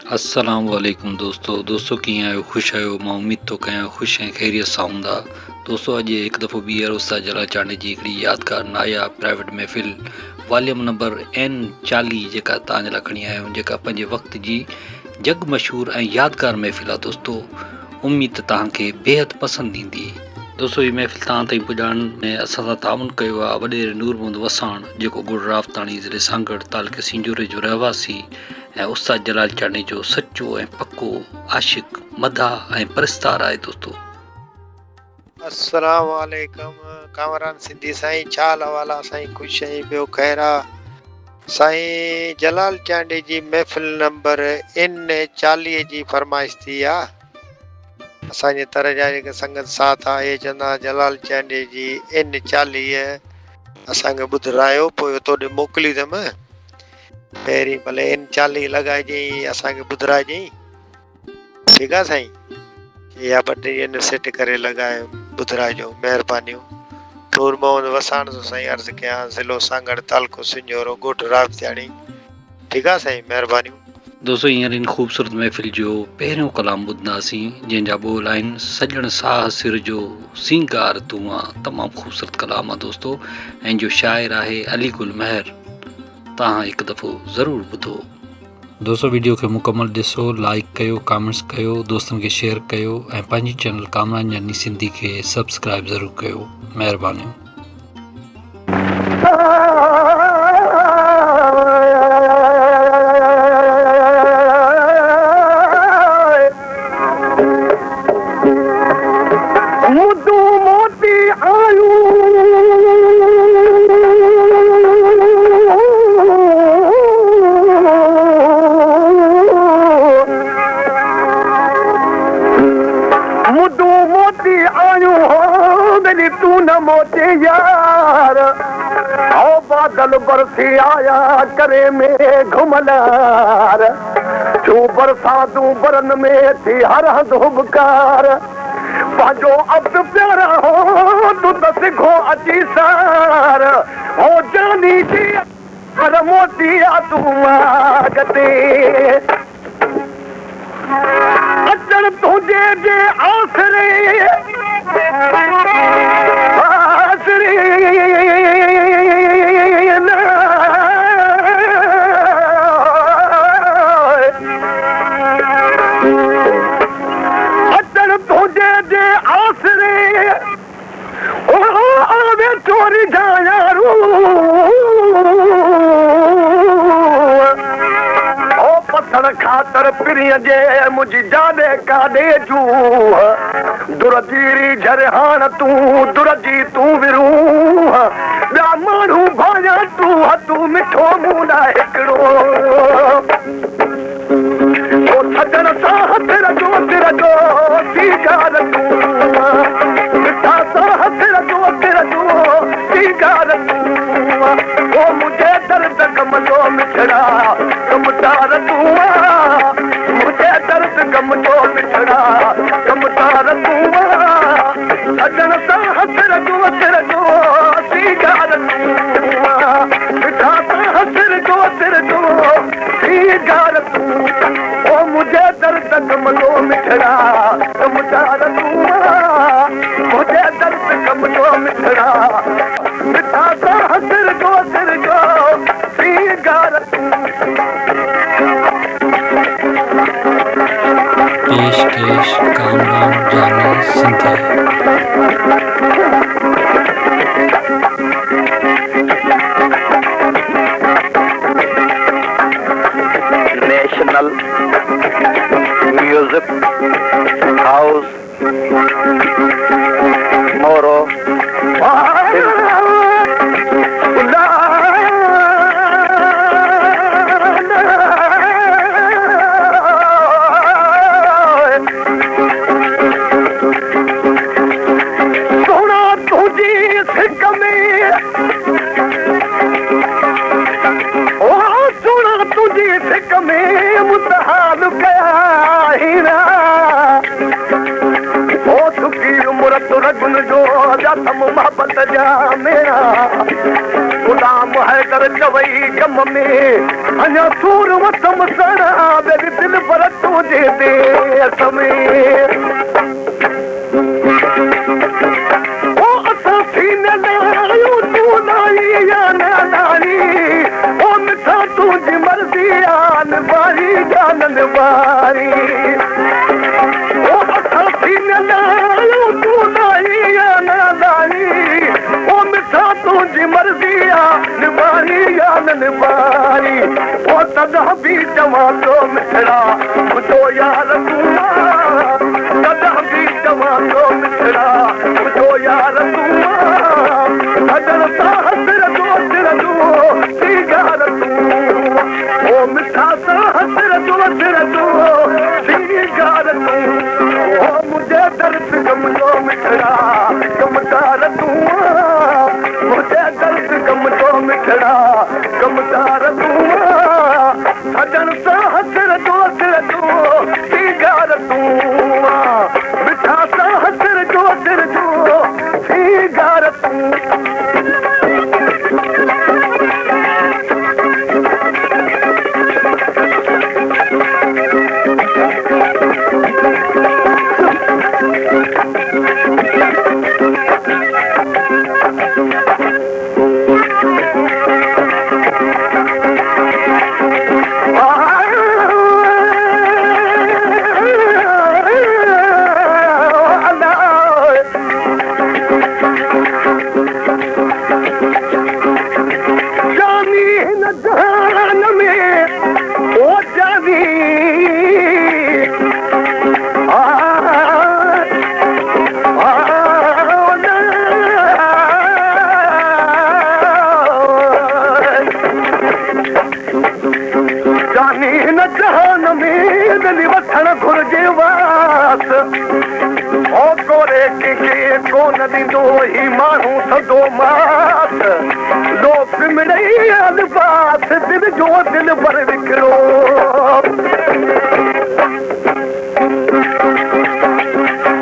अस्सलाम वालेकुम दोस्तों कीअं आहियो? ख़ुशि आहियो? मां उमेद थो कयां ख़ुशि ऐं ख़ैरियत सां हूंदा। दोस्तों अॼु हिकु दफ़ो ॿीहर उस्ताद जलाल चांडे जी हिकिड़ी यादगार नायाब प्राइवेट महफ़िल वॉल्यूम नंबर N40 जेका तव्हांजे लाइ खणी आया आहियूं, जेका पंहिंजे वक़्त जी जग मशहूरु ऐं यादगार महफ़िल आहे। दोस्तों उमेद तव्हांखे बेहदि पसंदि ईंदी। दोस्तों हीअ महफ़िल तव्हां ताईं पुॼाइण में असां सां ताउन कयो आहे वॾेरे नूर मोहम्मद वसाण, जेको गुड़ रावताणी ज़िले सांगड़ तालुके सिंजोरे जो रहवासी ऐं उस्ताद जलाल चांडे जो सचो ऐं पको आशिक़ मदाह ऐं परस्तार आहे। दोस्तों अस्सलाम वालेकुम कामरान सिंधी साईं, छा हाल अहवाल आहे साईं? ख़ुशि ऐं ॿियो ख़ैर आहे साईं? जलाल चांडे जी महफ़िल नंबर N40 जी फरमाइश थी आहे। असांजे तर जा जेके संगत साथ आहे चवंदा जलाल चांडे जी N40 असांखे ॿुधायो, पोइ तोॾे मोकिलींदुमि। पहिरीं भले N40 लॻाइजांइ, असांखे ॿुधाइजांइ, ठीकु आहे साईं? या ॿ टे ॾींहं सेट करे लॻाए ॿुधाइजो, महिरबानियूं। नूर मोहम्मद वसाण जो साईं अर्ज़ु कयां, ज़िलो सांगड़ तालुको सिंजोरो ॻोठ रावताणी, ठीकु आहे साईं? महिरबानियूं। दोस्तों हींअर इन ख़ूबसूरत महफ़िल जो पहिरियों कलाम ॿुधंदासीं, जंहिंजा ॿोल आहिनि सॼण साह सिर जो सिंगार तूं आहे। तमामु ख़ूबसूरत कलाम आहे दोस्तों, ऐं जो शाइर आहे अली गुल महर। तव्हां हिकु दफ़ो ज़रूरु ॿुधो। दोस्तों वीडियो खे मुकमल ॾिसो, लाइक कयो, कमेंट्स कयो, दोस्तनि खे शेयर कयो ऐं पंहिंजी चैनल कामरान जानी सिंधी खे सब्सक्राइब ज़रूरु कयो। महिरबानी। तू न मोटे यार, ओ बादल बरसी आया करे में घुमलार, तू बरसातूं बरन में थी हर हंध हुबकार, पंहिंजो अब्द प्यारा हो तू त सिखो अची सार, हो जानी जी पर मोती आ तू मागते अचण तुंहिंजे जे आसरे अचण तुंहिंजे जे आसरे आवे चोरी जायारू पत्थर खातर पिरीअ जे मुंहिंजी जाने काॾे जू दुरजीरी झरहान तूं दुरजी तूं विरूं ॿिया माण्हू भाया तूं मिठो मूं न हिकिड़ो सजण सां तिर जो सीगार तूं मिठा सां तिर जो सीगार तूं मुंहिंजे दर्द कम जो मिठड़ा कमदार तूं मुंहिंजे दर्द कम जो मिठड़ा कमदार तूं सजण सां तिर जो सीगार तूं मिठा सां तिर जो सीगार तूं मुंहिंजे दर्द कम जो मिठड़ा कमदार तूं मुंहिंजे दर्द कम जो मिठड़ा मिठा सां तिर जो सीगार तूं। पेशकश कामरान जानी सिंधी। नेशनल म्यूजिक हाउस मोरो रगुन जो जाथम मोहब्बत जा मेरा गुलाम है कर चवई कम में अञा सूर वसम सड़ा बेबी दिल पर निबारी जान निबारी ओ असां न लायो तू नहीं या ना लानी ओ मिठा तुझी मर्जी आ निबारी या न निबारी ओ तदा भी चवां तो मिठड़ा बुझो यार तू तदा भी चवां तो मिठड़ा बुझो यार तू सजन सा हसर दो सीगार तू ओ मिठा सा हसर दो सीगार तू ओ मुझे दर्द गम दो मिठड़ा गमदार तू मुझे दर्द गम दो मिठड़ा गमदार तू सजन सा हसर दो सीगार तू मिठा सा हसर दो सीगार तू ही मानू सदो मात लोग मिलई अलबास दिल जो दिल भर विकरो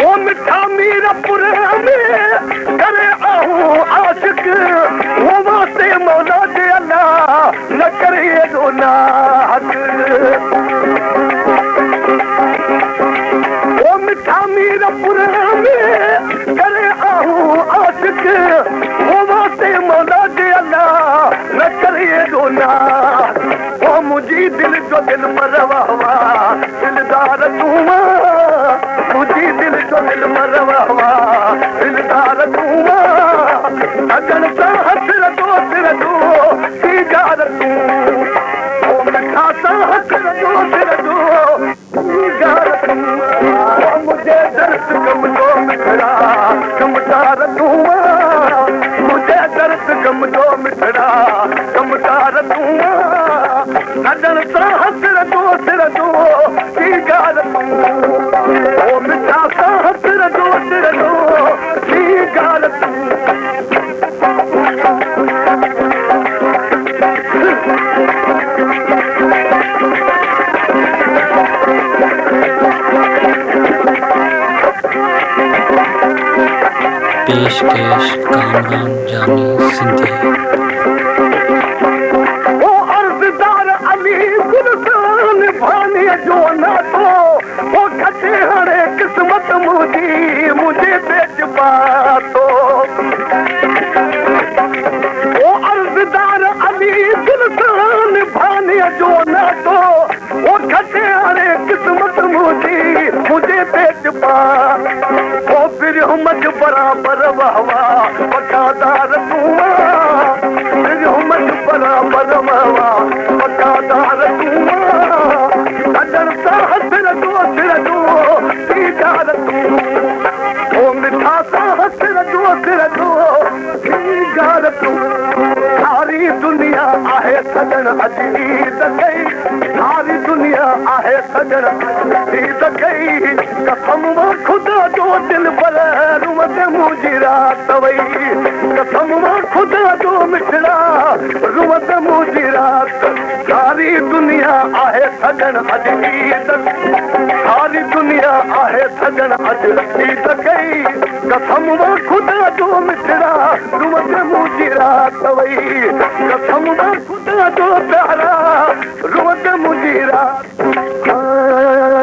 ओ मिठा मीरा पुर में करे आहूं आशिक वो वास्ते मौला दे अल्लाह न करे दो नाहक ओ मिठा मीरा पुर में करे आशिक वो वास्ते मौला दे अल्लाह न करे दो ना ओ मुझी दिल जो दिल मरवा दिलदार तू मुझी दिल जो दिल मरवा दिलदार तू सजन सा हसर दो सीगार तू ओ मिठा सा हसर दो सीगार तू मुझे दर्द गम दो मिठड़ा गमदार तू मुझे दर्द गम दो मिठड़ा गमदार तू सजन सा हसर दो सीगार तू ओ मिठा सा हसर दो सीगार तू पेशकश कामरान जानी सिंधी ओ अर्जदार अली गुलसान भाने जो ना तो वो खटे हरे किस्मत मुझे बेच पातो ओ अर्जदार अली गुलसान भाने जो ना तो वो खटे हरे किस्मत मुझे बेच पा ओ फिर हमज बराबर वावा वफादार तू फिर हमज बराबर वावा वफादार तू सजन सा हसर दो सीगार तू ओ मिठा सा हसर दो सीगार तू सारी दुनिया आहे सजन अजीत गई सारी दुनिया आहे सजन अजीत गई कसम वो खुदा जो दिल पर रुमत मुझी रात वई कसम वो खुदा जो मिठड़ा रुमत मुझी रात सारी दुनिया आहे सजन अजीत सारी दुनिया आहे सजन अजीत गई कसम वो खुदा जो मिठड़ा रुमत मुझी रात वई कसम वो खुदा जो प्यारा रुमत मुझी रात